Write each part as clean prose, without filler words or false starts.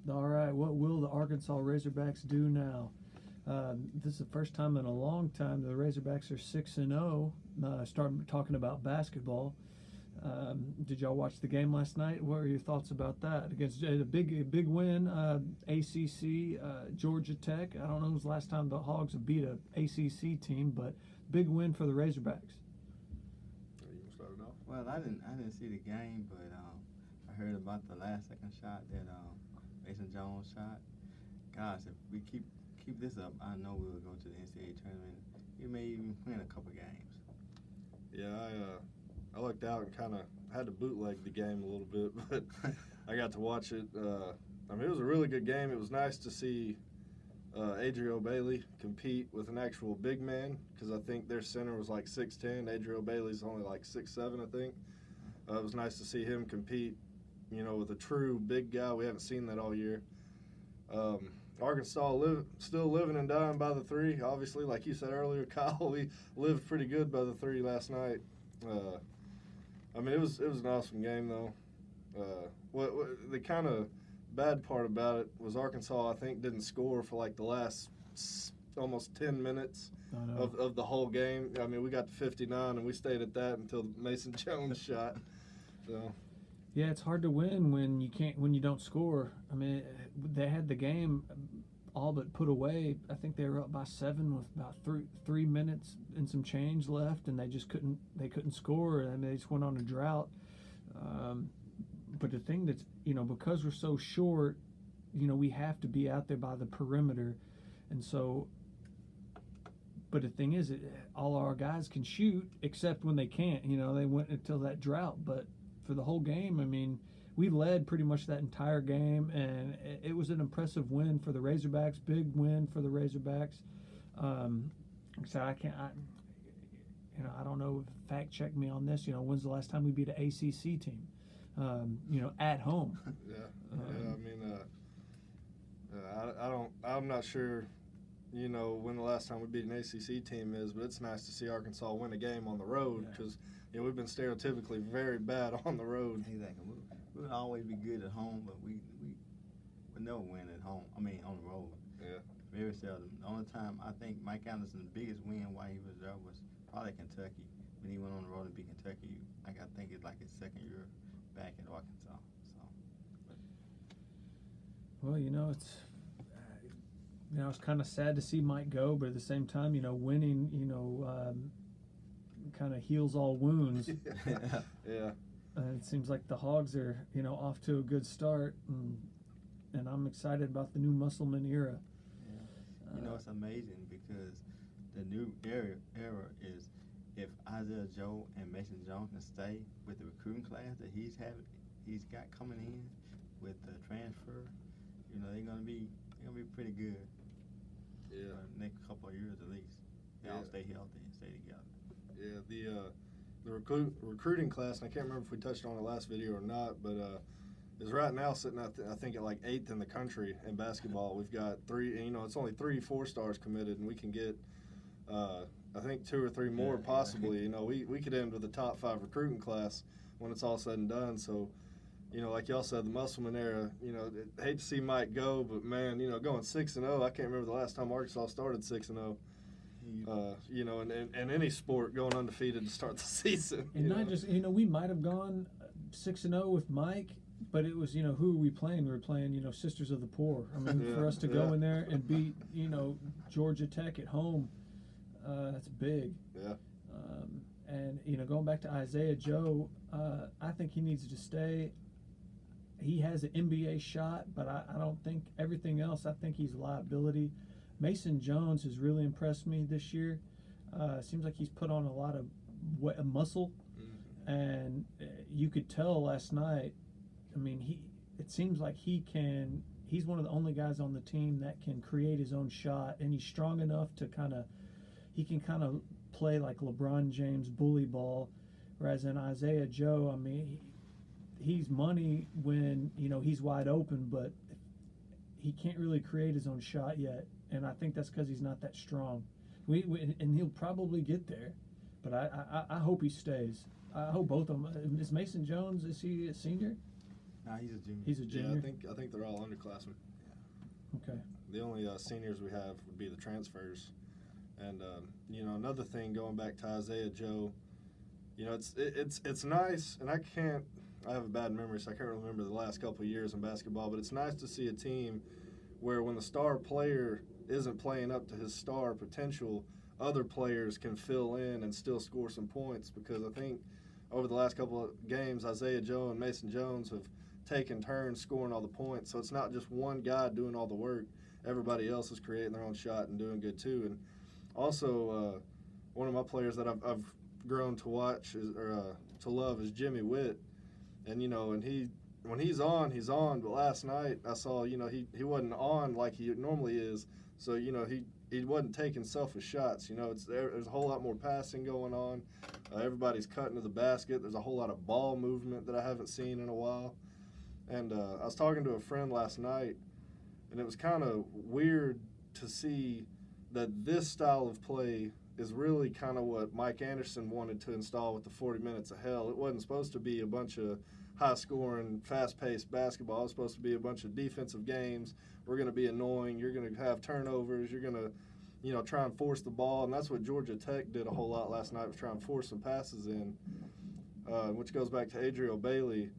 All right, what will the Arkansas Razorbacks do now? This is the first time in a long time the Razorbacks are 6-0. Start talking about basketball. Did y'all watch the game last night? What are your thoughts about that? Against a big win, ACC, Georgia Tech. I don't know when was the last time the Hogs have beat a ACC team, but big win for the Razorbacks. You can start it off. Well, I didn't see the game, but I heard about the last second shot that Mason Jones shot. Gosh, if we keep this up, I know we will go to the NCAA tournament. We may even win a couple games. Yeah, I looked out and kind of had to bootleg the game a little bit, but I got to watch it. I mean, it was a really good game. It was nice to see Adriel Bailey compete with an actual big man, because I think their center was like 6'10". Adriel Bailey's only like 6'7", I think. It was nice to see him compete, with a true big guy. We haven't seen that all year. Arkansas still living and dying by the three. Obviously, like you said earlier, Kyle, we lived pretty good by the three last night. I mean, it was an awesome game, though. What the kind of bad part about it was Arkansas, I think, didn't score for like the last almost 10 minutes of the whole game. I mean, we got to 59, and we stayed at that until Mason Jones shot. So. Yeah, it's hard to win when you don't score. I mean, they had the game all but put away. I think they were up by 7 with about 3 minutes and some change left, and they just couldn't score, and they just went on a drought. But the thing that's, because we're so short, we have to be out there by the perimeter, and so. But the thing is, all our guys can shoot except when they can't. They went until that drought, but for the whole game, I mean, we led pretty much that entire game, and it was an impressive win for the Razorbacks, big win for the Razorbacks. So I don't know, fact check me on this, when's the last time we beat an ACC team, at home? I'm not sure, when the last time we beat an ACC team is, but it's nice to see Arkansas win a game on the road, because we've been stereotypically very bad on the road. Exactly. We'll always be good at home, but we never win at home. I mean, on the road. Yeah. Very seldom. The only time I think Mike Anderson's biggest win while he was there was probably Kentucky. When he went on the road and beat Kentucky, I think it's like his second year back at Arkansas. So. Well, it's kind of sad to see Mike go, but at the same time, winning, kind of heals all wounds. Yeah. It seems like the Hogs are, off to a good start, and I'm excited about the new Musselman era. Yeah. It's amazing because the new era is if Isaiah Joe and Mason Jones can stay with the recruiting class that he's got coming in with the transfer, they're gonna be pretty good. Yeah. For the next couple of years at least. They all stay healthy and stay together. Yeah, the recruiting class, and I can't remember if we touched on it last video or not, but is right now sitting at I think at like 8th in the country in basketball. We've got 3, and it's only 3 4-stars committed, and we can get I think 2 or 3 more possibly. We could end with a top 5 recruiting class when it's all said and done. So, like y'all said, the Musselman era. Hate to see Mike go, but man, going 6-0. I can't remember the last time Arkansas started 6-0. And any sport going undefeated to start the season. And not just, we might have gone 6-0 with Mike, but it was, who are we playing? We were playing, Sisters of the Poor. I mean, for us to go in there and beat, Georgia Tech at home, that's big. Yeah. And, going back to Isaiah Joe, I think he needs to stay. He has an NBA shot, but I don't think everything else, I think he's a liability. Mason Jones has really impressed me this year. Seems like he's put on a lot of muscle, and you could tell last night. I mean, it seems like he's one of the only guys on the team that can create his own shot, and he's strong enough to he can play like LeBron James bully ball, whereas in Isaiah Joe, I mean, he's money when he's wide open, but he can't really create his own shot yet. And I think that's because he's not that strong. And he'll probably get there, but I hope he stays. I hope both of them. Is Mason Jones, is he a senior? Nah, he's a junior. He's a Yeah, junior. I think they're all underclassmen. Okay. The only seniors we have would be the transfers. And you know, another thing going back to Isaiah Joe, you know, it's nice, and I have a bad memory, so I can't remember the last couple of years in basketball, but it's nice to see a team where when the star player isn't playing up to his star potential, other players can fill in and still score some points, because I think over the last couple of games, Isaiah Joe and Mason Jones have taken turns scoring all the points. So it's not just one guy doing all the work. Everybody else is creating their own shot and doing good too. And also, one of my players that I've grown to watch to love is Jimmy Witt. And, you know, and when he's on, he's on. But last night I saw, you know, he wasn't on like he normally is. So, you know, he wasn't taking selfish shots. You know, there's a whole lot more passing going on. Everybody's cutting to the basket. There's a whole lot of ball movement that I haven't seen in a while. And I was talking to a friend last night, and it was kind of weird to see that this style of play is really kind of what Mike Anderson wanted to install with the 40 minutes of hell. It wasn't supposed to be a bunch of high-scoring, fast-paced basketball. It was supposed to be a bunch of defensive games. We're going to be annoying. You're going to have turnovers. You're going to, you know, try and force the ball. And that's what Georgia Tech did a whole lot last night, was try and force some passes in, which goes back to Adriel Bailey.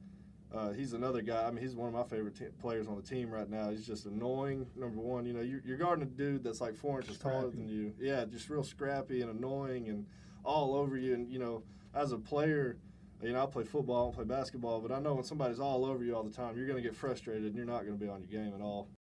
He's another guy. I mean, he's one of my favorite players on the team right now. He's just annoying. Number one, you know, you're guarding a dude that's like 4 inches taller than you. Yeah, just real scrappy and annoying and all over you. And, you know, as a player, you know, I play football, I don't play basketball, but I know when somebody's all over you all the time, you're going to get frustrated and you're not going to be on your game at all.